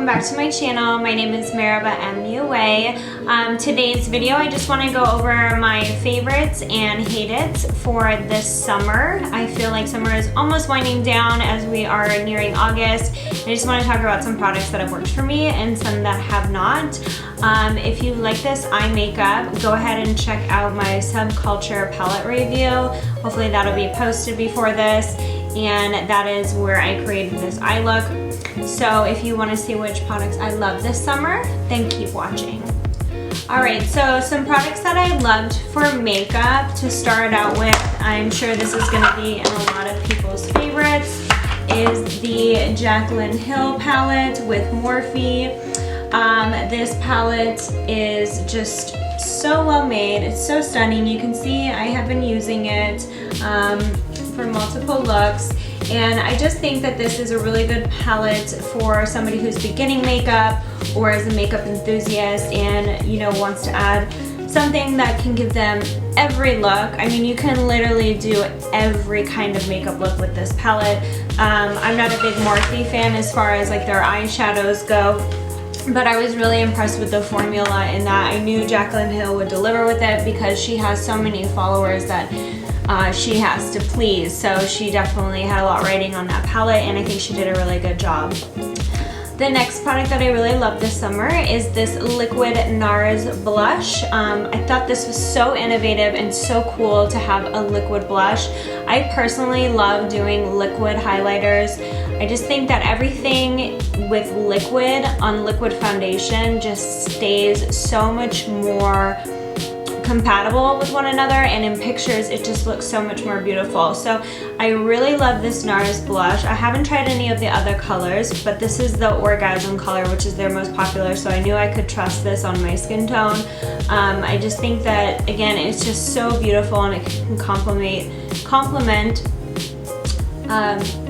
back to my channel. My name is meribahMUA. Today's video, I just want to go over my favorites and hate-its for this summer. I feel like summer is almost winding down as we are nearing August. I just want to talk about some products that have worked for me and some that have not. If you like this eye makeup, go ahead and check out my Subculture palette review. Hopefully that'll be posted before this, and that is where I created this eye look. So if you want to see which products I love this summer, then keep watching. Alright, so some products that I loved for makeup to start out with, I'm sure this is going to be in a lot of people's favorites, is the Jaclyn Hill palette with Morphe. This palette is just so well made. It's so stunning. You can see I have been using it for multiple looks, and I just think that this is a really good palette for somebody who's beginning makeup or is a makeup enthusiast and, you know, wants to add something that can give them every look. I mean, you can literally do every kind of makeup look with this palette. I'm not a big Morphe fan as far as like their eyeshadows go, but I was really impressed with the formula in that I knew Jaclyn Hill would deliver with it because she has so many followers that she has to please. So she definitely had a lot riding on that palette, and I think she did a really good job. The next product that I really love this summer is this liquid Nars blush. I thought this was so innovative and so cool to have a liquid blush. I personally love doing liquid highlighters. I just think that everything with liquid on liquid foundation just stays so much more compatible with one another, and in pictures it just looks so much more beautiful. So I really love this Nars blush. I haven't tried any of the other colors, but this is the Orgasm color, which is their most popular, so I knew I could trust this on my skin tone. I just think that, again, it's just so beautiful and it can complement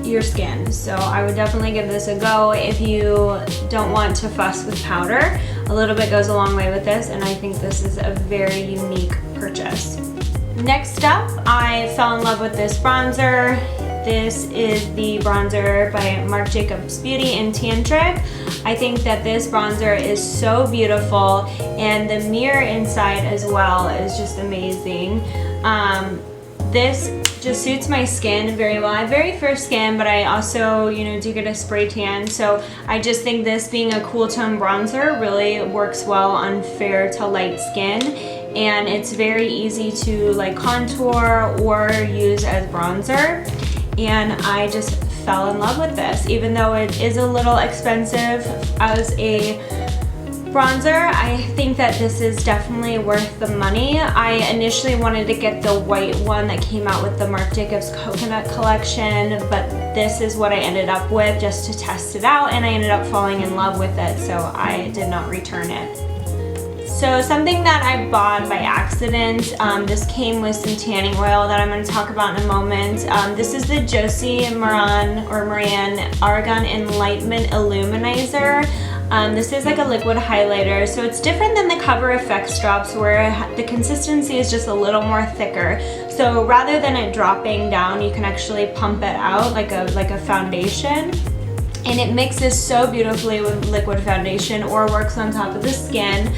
your skin. So I would definitely give this a go if you don't want to fuss with powder. A little bit goes a long way with this, and I think this is a very unique purchase. Next up, I fell in love with this bronzer. This is the bronzer by MarcJacob's Beauty in Tantric. I think that this bronzer is so beautiful, and the mirror inside as well is just amazing. This just suits my skin very well. I have very fair skin, but I also, you know, do get a spray tan. So I just think this being a cool tone bronzer really works well on fair to light skin. And it's very easy to like contour or use as bronzer. And I just fell in love with this. Even though it is a little expensive as a bronzer, I think that this is definitely worth the money. I initially wanted to get the white one that came out with the MarcJacob's Coconut collection, but this is what I ended up with just to test it out, and I ended up falling in love with it, so I did not return it. So something that I bought by accident, this came with some tanning oil that I'm going to talk about in a moment. This is the Josie Maran Argan Enlightenment Illuminizer. This is like a liquid highlighter, so it's different than the Cover FX drops where the consistency is just a little more thicker. So rather than it dropping down, you can actually pump it out like a foundation. And it mixes so beautifully with liquid foundation or works on top of the skin.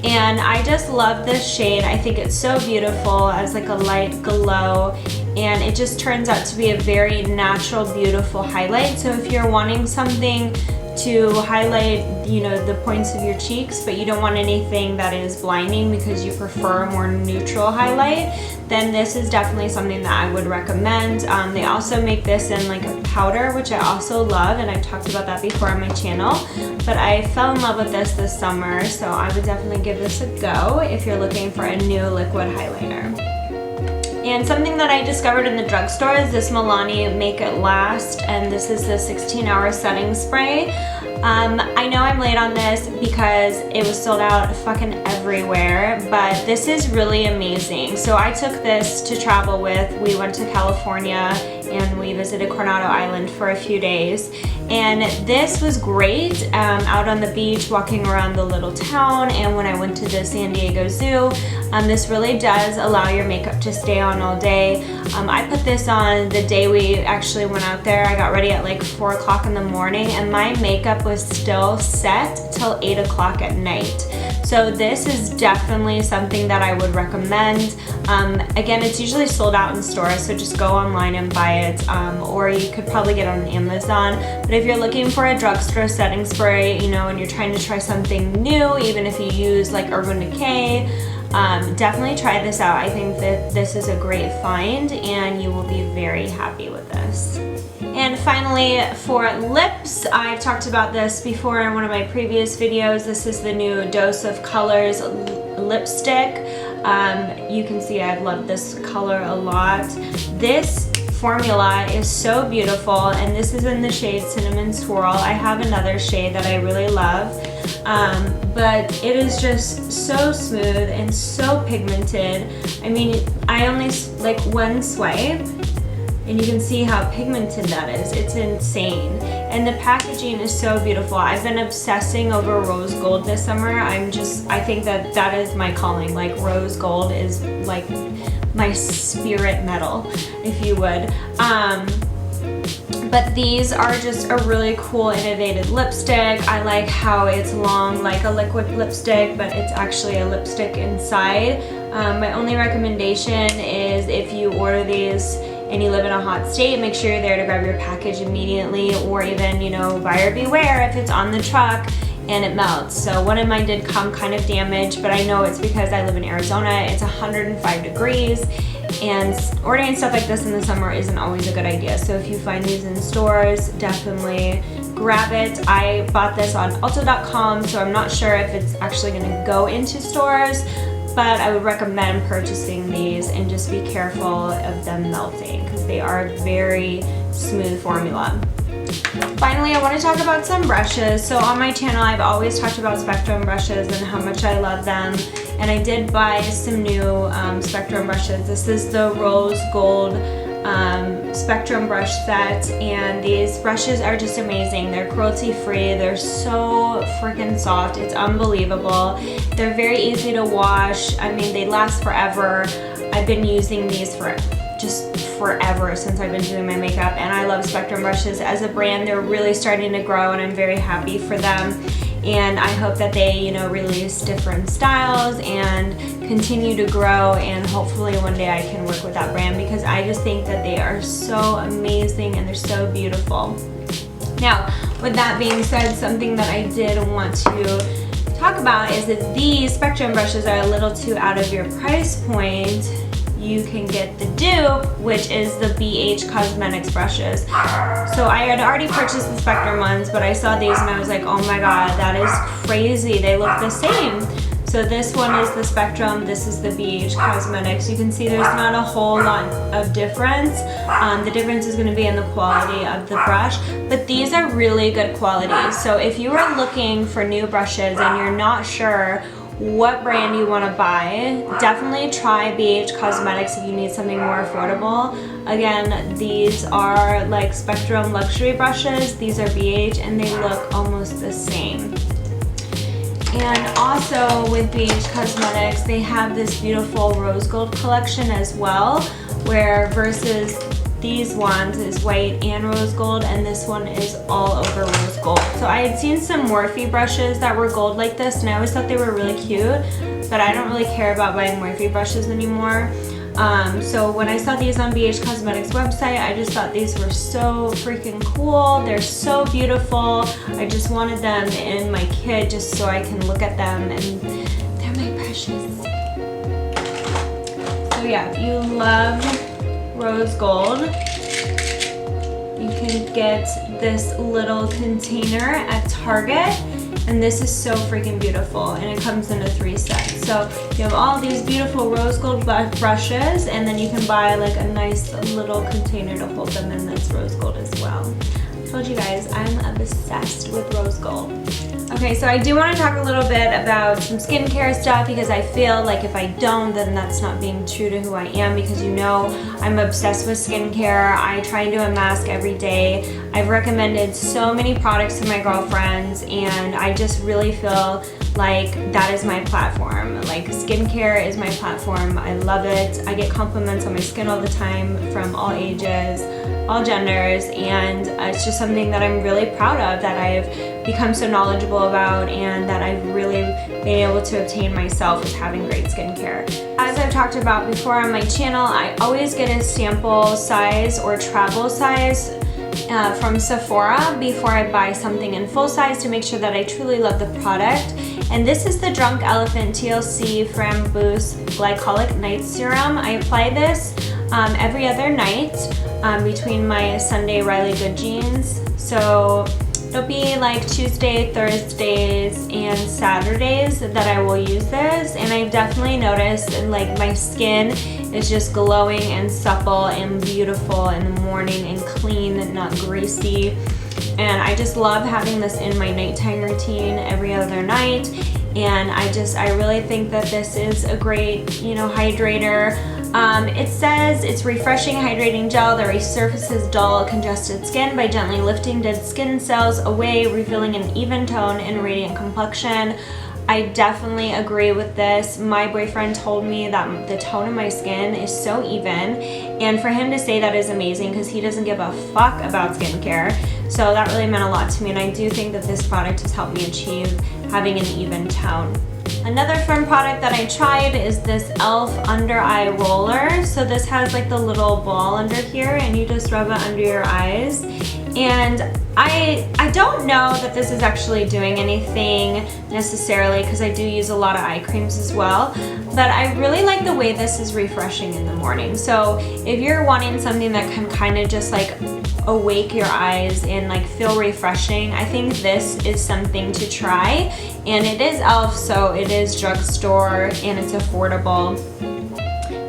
And I just love this shade. I think it's so beautiful as like a light glow, and it just turns out to be a very natural, beautiful highlight. So if you're wanting something to highlight, you know, the points of your cheeks, but you don't want anything that is blinding because you prefer a more neutral highlight, then this is definitely something that I would recommend. They also make this in like a powder, which I also love, and I've talked about that before on my channel, but I fell in love with this summer, so I would definitely give this a go if you're looking for a new liquid highlighter. And something that I discovered in the drugstore is this Milani Make It Last, and this is the 16-hour setting spray. I know I'm late on this because it was sold out fucking everywhere, but this is really amazing. So I took this to travel with. We went to California and we visited Coronado Island for a few days, and this was great out on the beach walking around the little town, and when I went to the San Diego Zoo. This really does allow your makeup to stay on all day. I put this on the day we actually went out there. I got ready at like 4 o'clock in the morning, and my makeup was still will set till 8 o'clock at night. So this is definitely something that I would recommend. Again, it's usually sold out in stores, so just go online and buy it, or you could probably get it on Amazon. But if you're looking for a drugstore setting spray, you know, and you're trying to try something new, even if you use like Urban Decay, definitely try this out. I think that this is a great find and you will be very happy with this. And finally, for lips, I've talked about this before in one of my previous videos. This is the new Dose of Colors lipstick. You can see I've loved this color a lot. This formula is so beautiful, and this is in the shade Cinnamon Swirl. I have another shade that I really love, but it is just so smooth and so pigmented. I mean, I only like one swipe, and you can see how pigmented that is. It's insane. And the packaging is so beautiful. I've been obsessing over rose gold this summer. I think that is my calling. Like, rose gold is like my spirit metal, if you would. But these are just a really cool, innovative lipstick. I like how it's long like a liquid lipstick, but it's actually a lipstick inside. My only recommendation is if you order these and you live in a hot state, make sure you're there to grab your package immediately, or even, you know, buyer beware if it's on the truck and it melts. So one of mine did come kind of damaged, but I know it's because I live in Arizona. It's 105 degrees, and ordering stuff like this in the summer isn't always a good idea. So if you find these in stores, definitely grab it. I bought this on Ulta.com, so I'm not sure if it's actually gonna go into stores, but I would recommend purchasing these and just be careful of them melting because they are very smooth formula. Finally, I want to talk about some brushes. So on my channel, I've always talked about Spectrum brushes and how much I love them. And I did buy some new Spectrum brushes. This is the Rose Gold Spectrum brush set, and these brushes are just amazing. They're cruelty free, they're so freaking soft, it's unbelievable. They're very easy to wash. I mean, they last forever. I've been using these for just forever since I've been doing my makeup, and I love Spectrum brushes as a brand. They're really starting to grow and I'm very happy for them. And I hope that they, you know, release different styles and continue to grow, and hopefully one day I can work with that brand because I just think that they are so amazing and they're so beautiful. Now, with that being said, something that I did want to talk about is that these Spectrum brushes are a little too out of your price point. You can get the dupe, which is the BH Cosmetics brushes. So I had already purchased the Spectrum ones, but I saw these and I was like, oh my god, that is crazy. They look the same. So this one is the Spectrum, this is the BH Cosmetics. You can see there's not a whole lot of difference. The difference is going to be in the quality of the brush, but these are really good quality. So if you are looking for new brushes and you're not sure what brand you want to buy, definitely try BH Cosmetics if you need something more affordable. Again, these are like Spectrum luxury brushes. These are BH and they look almost the same. And also with BH Cosmetics, they have this beautiful rose gold collection as well, where versus these ones is white and rose gold, and this one is all over rose gold. So I had seen some Morphe brushes that were gold like this, and I always thought they were really cute, but I don't really care about buying Morphe brushes anymore. So when I saw these on BH Cosmetics website, I just thought these were so freaking cool. They're so beautiful. I just wanted them in my kit just so I can look at them, and they're my precious. So yeah, if you love rose gold, you can get this little container at Target, and this is so freaking beautiful, and it comes in a 3 sets. So you have all these beautiful rose gold brushes, and then you can buy like a nice little container to hold them in that's rose gold as well. I told you guys, I'm obsessed with rose gold. Okay, so I do want to talk a little bit about some skincare stuff because I feel like if I don't, then that's not being true to who I am, because you know I'm obsessed with skincare. I try and do a mask every day. I've recommended so many products to my girlfriends, and I just really feel like that is my platform. Like, skincare is my platform. I love it. I get compliments on my skin all the time from all ages. all genders, and it's just something that I'm really proud of, that I've become so knowledgeable about, and that I've really been able to obtain myself, is having great skincare. As I've talked about before on my channel, I always get a sample size or travel size from Sephora before I buy something in full size, to make sure that I truly love the product. And this is the Drunk Elephant TLC Framboos Glycolic Night Serum. I apply this every other night between my Sunday Riley Good jeans. So it'll be like Tuesday, Thursdays, and Saturdays that I will use this. And I've definitely noticed like my skin is just glowing and supple and beautiful in the morning, and clean and not greasy. And I just love having this in my nighttime routine every other night. And I really think that this is a great, hydrator. It says it's refreshing hydrating gel that resurfaces dull, congested skin by gently lifting dead skin cells away, revealing an even tone and radiant complexion. I definitely agree with this. My boyfriend told me that the tone of my skin is so even, and for him to say that is amazing, because he doesn't give a fuck about skincare. So that really meant a lot to me, and I do think that this product has helped me achieve having an even tone. Another fun product that I tried is this e.l.f. under eye roller. So this has like the little ball under here, and you just rub it under your eyes. And I don't know that this is actually doing anything necessarily, because I do use a lot of eye creams as well, but I really like the way this is refreshing in the morning. So if you're wanting something that can kind of just like awake your eyes and like feel refreshing, I think this is something to try. And it is e.l.f., so it is drugstore and it's affordable.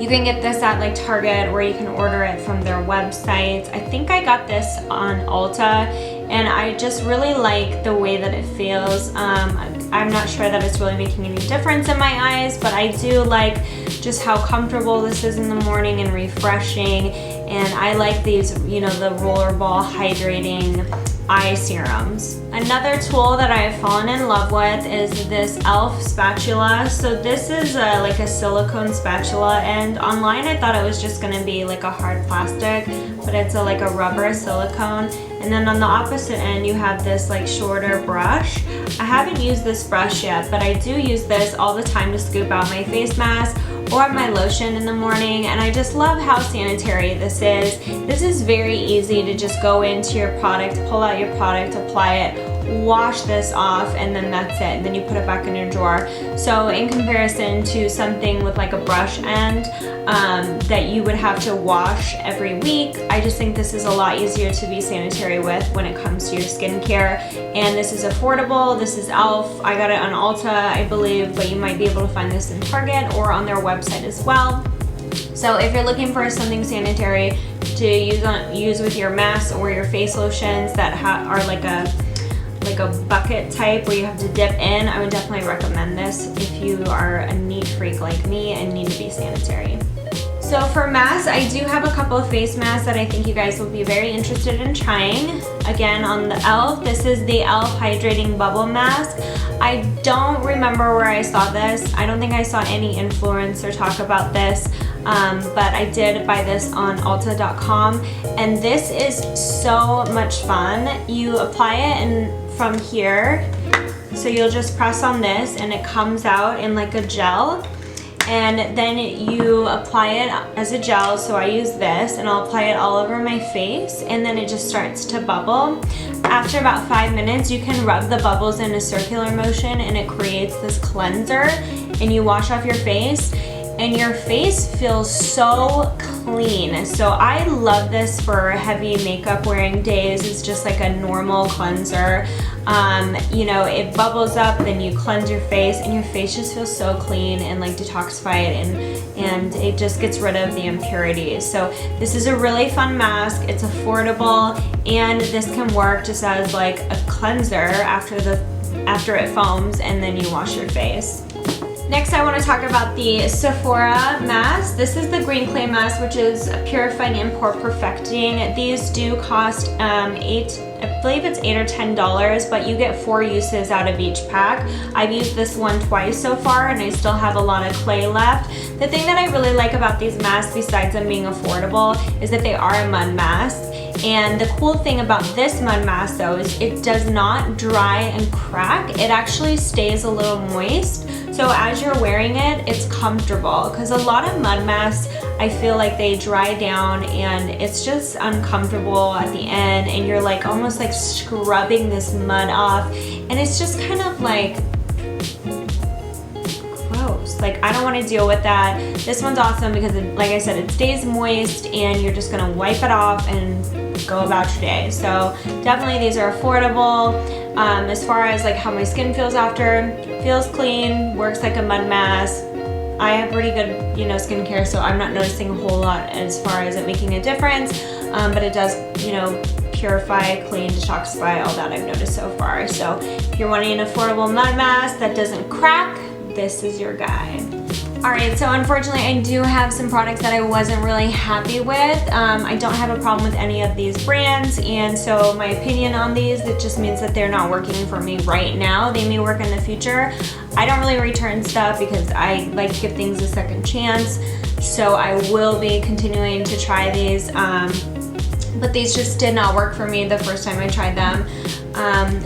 You can get this at like Target, or you can order it from their website. I think I got this on Ulta, and I just really like the way that it feels. I'm not sure that it's really making any difference in my eyes, but I do like just how comfortable this is in the morning and refreshing. And I like these, the rollerball hydrating eye serums. Another tool that I've fallen in love with is this e.l.f. spatula. So this is like a silicone spatula, and online I thought it was just gonna be like a hard plastic, but it's like a rubber silicone. And then on the opposite end you have this like shorter brush. I haven't used this brush yet, but I do use this all the time to scoop out my face mask or my lotion in the morning, and I just love how sanitary this is. This is very easy to just go into your product, pull out your product, apply it, wash this off, and then that's it. And then you put it back in your drawer. So in comparison to something with like a brush end that you would have to wash every week, I just think this is a lot easier to be sanitary with when it comes to your skincare. And this is affordable. This is e.l.f. I got it on Ulta, I believe, but you might be able to find this in Target or on their website as well. So if you're looking for something sanitary to use with your masks or your face lotions that are like a bucket type where you have to dip in, I would definitely recommend this if you are a neat freak like me and need to be sanitary. So for masks, I do have a couple of face masks that I think you guys will be very interested in trying. Again, on the e.l.f., this is the e.l.f. Hydrating Bubble Mask. I don't remember where I saw this. I don't think I saw any influencer talk about this, but I did buy this on Ulta.com, and this is so much fun. You apply it from here, so you'll just press on this and it comes out in like a gel. And then you apply it as a gel, so I use this and I'll apply it all over my face, and then it just starts to bubble. After about 5 minutes, you can rub the bubbles in a circular motion and it creates this cleanser, and you wash off your face and your face feels so clean. So I love this for heavy makeup wearing days. It's just like a normal cleanser. It bubbles up, then you cleanse your face, and your face just feels so clean and like detoxified, and it just gets rid of the impurities. So this is a really fun mask. It's affordable, and this can work just as like a cleanser after it foams, and then you wash your face. Next, I want to talk about the Sephora mask. This is the green clay mask, which is purifying and pore perfecting. These do cost $8 I believe it's $8 or $10, but you get 4 uses out of each pack. I've used this one twice so far, and I still have a lot of clay left. The thing that I really like about these masks, besides them being affordable, is that they are a mud mask. And the cool thing about this mud mask though is it does not dry and crack. It actually stays a little moist. So as you're wearing it, it's comfortable, because a lot of mud masks, I feel like they dry down and it's just uncomfortable at the end, and you're like almost like scrubbing this mud off, and it's just kind of like gross. Like, I don't want to deal with that. This one's awesome because like I said, it stays moist and you're just gonna wipe it off and go about your day. So definitely these are affordable. As far as like how my skin feels after, feels clean, works like a mud mask. I have pretty good, you know, skincare, so I'm not noticing a whole lot as far as it making a difference, but it does, you know, purify, clean, detoxify, all that I've noticed so far. So if you're wanting an affordable mud mask that doesn't crack, this is your guy. Alright, so unfortunately I do have some products that I wasn't really happy with. I don't have a problem with any of these brands, and so my opinion on these, it just means that they're not working for me right now. They may work in the future. I don't really return stuff because I like to give things a second chance, so I will be continuing to try these, but these just did not work for me the first time I tried them.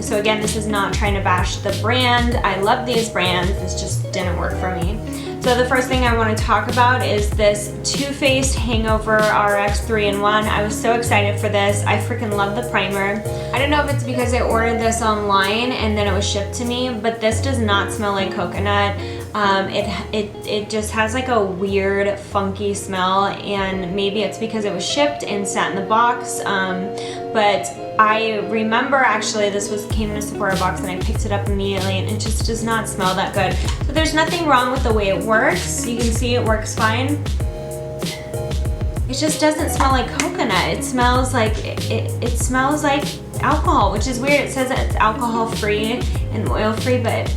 So again, this is not trying to bash the brand. I love these brands, this just didn't work for me. So the first thing I want to talk about is this Too Faced Hangover RX 3-in-1. I was so excited for this. I freaking love the primer. I don't know if it's because I ordered this online and then it was shipped to me, but this does not smell like coconut. It just has like a weird funky smell, and maybe it's because it was shipped and sat in the box, but I remember actually this came in a Sephora box and I picked it up immediately, and it just does not smell that good. So there's nothing wrong with the way it works. You can see it works fine. It just doesn't smell like coconut. It smells like it smells like alcohol, which is weird. It says that it's alcohol free and oil free, but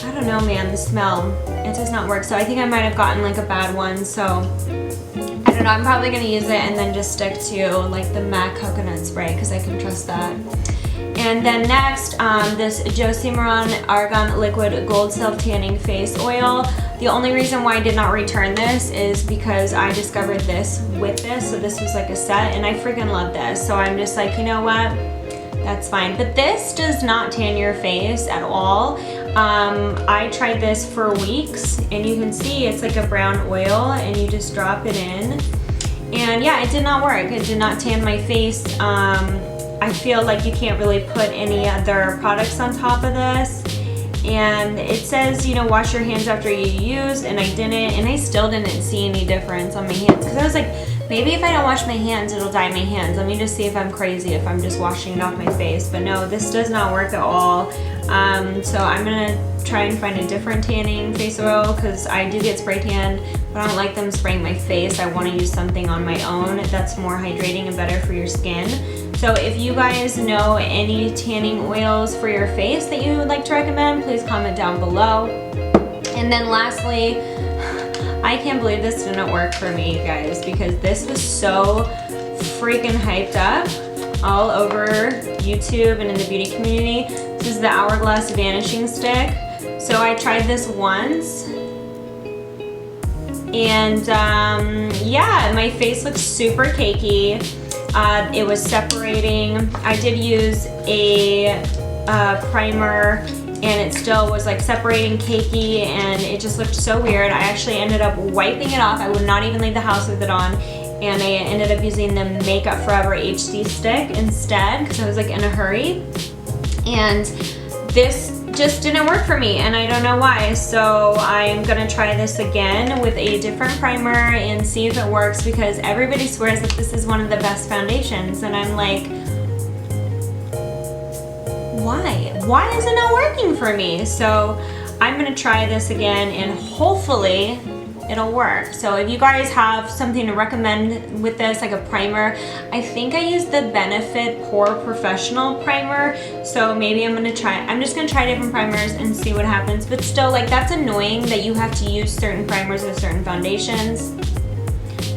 I don't know, man, the smell, it does not work. So I think I might have gotten like a bad one, so I don't know. I'm probably gonna use it and then just stick to like the MAC coconut spray because I can trust that. And then next, this Josie Maran Argan Liquid Gold Self Tanning Face Oil. The only reason why I did not return this is because I discovered this with this, so this was like a set, and I freaking love this. So I'm just like, you know what? That's fine. But this does not tan your face at all. I tried this for weeks, and you can see it's like a brown oil, and you just drop it in. And yeah, it did not work. It did not tan my face. I feel like you can't really put any other products on top of this. And it says, you know, wash your hands after you use, and I didn't, and I still didn't see any difference on my hands, because I was like, maybe if I don't wash my hands, it'll dye my hands. Let me just see if I'm crazy if I'm just washing it off my face. But no, this does not work at all. So I'm gonna try and find a different tanning face oil, because I do get spray tanned, but I don't like them spraying my face. I want to use something on my own that's more hydrating and better for your skin. So if you guys know any tanning oils for your face that you would like to recommend, please comment down below. And then lastly, I can't believe this didn't work for me, you guys, because this was so freaking hyped up all over YouTube and in the beauty community. This is the Hourglass Vanishing Stick. So I tried this once, and yeah, my face looks super cakey. It was separating. I did use a primer, and it still was like separating, cakey, and it just looked so weird. I actually ended up wiping it off. I would not even leave the house with it on, and I ended up using the Makeup Forever HD stick instead because I was like in a hurry. And this just didn't work for me, and I don't know why. So I'm gonna try this again with a different primer and see if it works, because everybody swears that this is one of the best foundations, and I'm like, why is it not working for me? So I'm gonna try this again, and hopefully it'll work. So if you guys have something to recommend with this, like a primer, I think I used the Benefit Pore Professional primer, so maybe I'm just gonna try different primers and see what happens. But still, like, that's annoying that you have to use certain primers with certain foundations.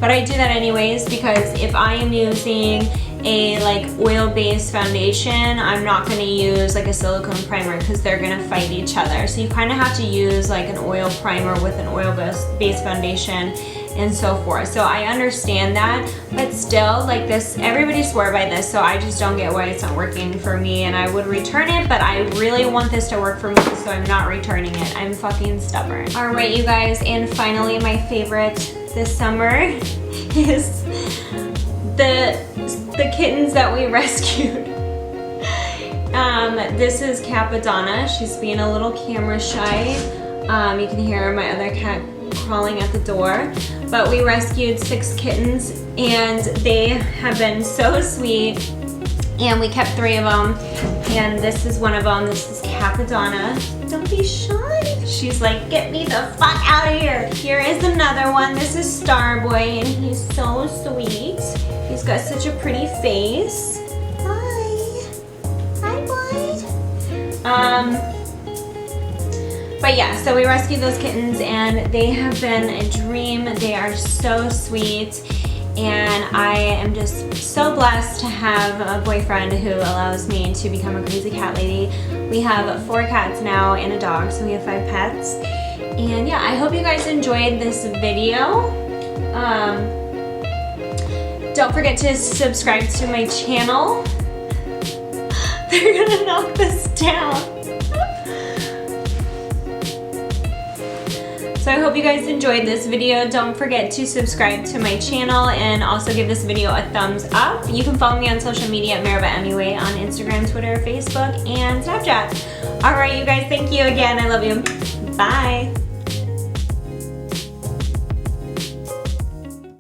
But I do that anyways, because if I am using a like oil-based foundation, I'm not going to use like a silicone primer because they're going to fight each other. So you kind of have to use like an oil primer with an oil-based foundation and so forth. So I understand that, but still, like this, everybody swore by this, so I just don't get why it's not working for me, and I would return it, but I really want this to work for me, so I'm not returning it. I'm fucking stubborn. All right, you guys, and finally my favorite this summer is the kittens that we rescued. This is Capadonna. She's being a little camera shy. You can hear my other cat crawling at the door, but we rescued 6 kittens and they have been so sweet, and we kept 3 of them, and this is one of them. This is Capadonna. Don't be shy. She's like, get me the fuck out of here. Here is another one. This is Starboy, and he's so sweet. He's got such a pretty face. Hi boy. But yeah, so we rescued those kittens and they have been a dream. They are so sweet, and I am just so blessed to have a boyfriend who allows me to become a crazy cat lady. We have 4 cats now and a dog, so we have 5 pets. And yeah, I hope you guys enjoyed this video. Don't forget to subscribe to my channel. They're gonna knock this down. So I hope you guys enjoyed this video. Don't forget to subscribe to my channel and also give this video a thumbs up. You can follow me on social media at meribahMUA on Instagram, Twitter, Facebook, and Snapchat. All right, you guys, thank you again. I love you. Bye.